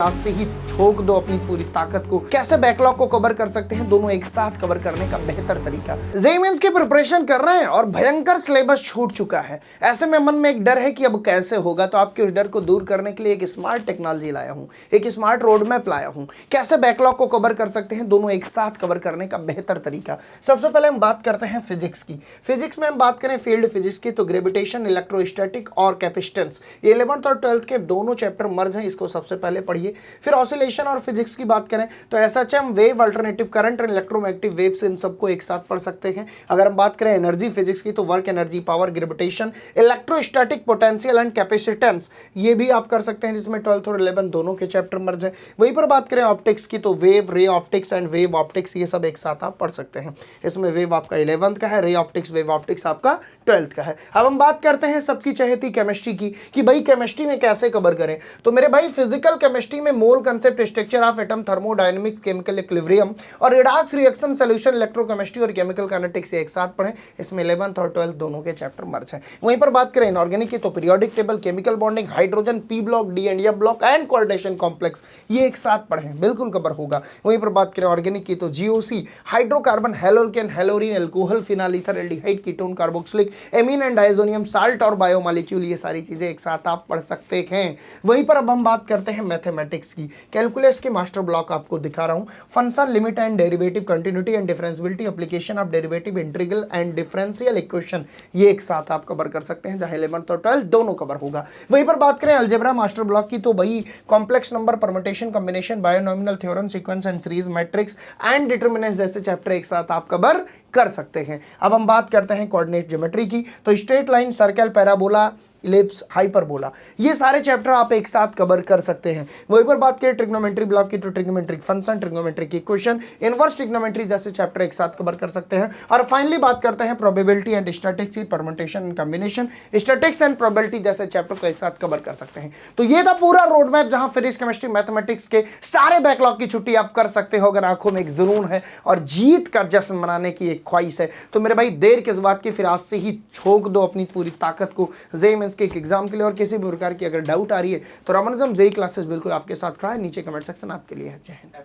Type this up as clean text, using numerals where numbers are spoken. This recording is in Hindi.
आज से ही झोंक दो अपनी पूरी ताकत को। कैसे बैकलॉग को कवर कर सकते हैं, दोनों एक साथ कवर करने का बेहतर तरीका। जेईई मेंस की प्रिपरेशन कर रहे हैं और भयंकर सिलेबस छूट चुका है। ऐसे में मन में एक डर है कि अब कैसे होगा, तो आपके उस डर को दूर करने के लिए एक स्मार्ट टेक्नोलॉजी लाया हूं, एक स्मार्ट रोड मैप लाया हूं। कैसे बैकलॉग को कवर कर सकते हैं, दोनों एक साथ कवर करने का बेहतर तरीका। सबसे पहले हम बात करते हैं फिजिक्स की। फिजिक्स में हम बात करें फील्ड फिजिक्स की, तो ग्रेविटेशन, इलेक्ट्रोस्टैटिक और कैपेसिटेंस, ये 11th और 12th के दोनों चैप्टर मर्ज हैं, इसको सबसे पहले पढ़िए। फिर ऑसिलेशन और फिजिक्स की बात करें तो एसएचएम, वेव, अल्टरनेटिव करंट और इलेक्ट्रोमैग्नेटिक वेव्स, इन सबको एक साथ पढ़ सकते हैं। अगर हम बात करें एनर्जी फिजिक्स की, तो work, energy, power, gravitation, electrostatic, potential and capacitance, ये भी आप कर सकते हैं, जिसमें 12th और 11th दोनों के चैप्टर मर्ज हैं। वहीं पर बात करें ऑप्टिक्स की, तो wave, ray optics and wave optics, ये सब एक साथ आप पढ़ सकते हैं। इसमें वेव आपका 11th का है, रे ऑप्टिक्स, वेव ऑप्टिक्स आपका 12th का है। अब हम बात करते हैं सबकी चहेती केमिस्ट्री की, कि भाई केमिस्ट्री में कैसे कवर करें। तो मेरे भाई फिजिकल केमिस्ट्री में मोल concept, structure of atom, thermodynamics, chemical equilibrium और रिडॉक्स रिएक्शन, सॉल्यूशन, इलेक्ट्रोकेमिस्ट्री और केमिकल काइनेटिक्स एक साथ पढ़ें। इसमें 11th और 12th दोनों के चैप्टर मर्ज हैं। वहीं पर बात करें इनऑर्गेनिक की, तो periodic table, chemical bonding, hydrogen, P block, D and F block and coordination complex, ये एक साथ पढ़ें, बिल्कुल कवर होगा। वहीं पर बात करें ऑर्गेनिक की, तो GOC, hydrocarbon, haloalkane, haloarene, alcohol, phenol, ether, aldehyde, ketone, carboxylic, amine and diazonium, salt और बायोमॉलिक्यूल, ये सारी चीजें एक साथ आप पढ़ सकते हैं। वहीं पर अब हम बात करते हैं मैथमेटिक्स की। कैलकुलस के मास्टर ब्लॉक आपको दिखा रहा हूं, function, limit and derivative, continuity and differentiability, application of derivative, integral and differential equation, ये एक साथ आप कवर कर सकते हैं, जहां 11th और 12th दोनों कवर होगा। वहीं पर बात करें अलजेब्रा मास्टर ब्लॉक की, तो भाई complex number, permutation, combination, binomial theorem, sequence and series, matrix and determinants जैसे चैप्टर एक साथ आप कवर कर सकते हैं। अब हम बात करते हैं कोऑर्डिनेट ज्योमेट्री की, तो straight line, circle, parabola, ellipse, hyperbola, ये सारे चैप्टर आप एक साथ कवर कर सकते हैं। वहीं पर बात करें ट्रिग्नोमेट्री ब्लॉक की, तो trigonometric function, trigonometric equation, inverse trigonometry जैसे चैप्टर एक साथ कवर कर सकते हैं। और फाइनली बात करते हैं प्रोबेबिलिटी एंड स्टैटिस्टिक्स की, permutation and combination, statistics and probability जैसे चैप्टर को एक साथ कवर कर सकते हैं। तो ये था पूरा रोड मैप, जहां फिजिक्स, केमिस्ट्री, मैथमेटिक्स के सारे बैकलॉग की छुट्टी आप कर सकते हो। अगर आंखों में एक जुनून है और जीत का जश्न मनाने की एक ख्वाहिश है, तो मेरे भाई देर किस बात की, फिर आज से ही झोंक दो अपनी पूरी ताकत को जेईई मेंस के एग्जाम के लिए। और किसी भी प्रकार की अगर डाउट आ रही है तो रामानुजम जेईई क्लासेस बिल्कुल आपके साथ खड़ा है, नीचे कमेंट सेक्शन आपके लिए है। जय हिंद।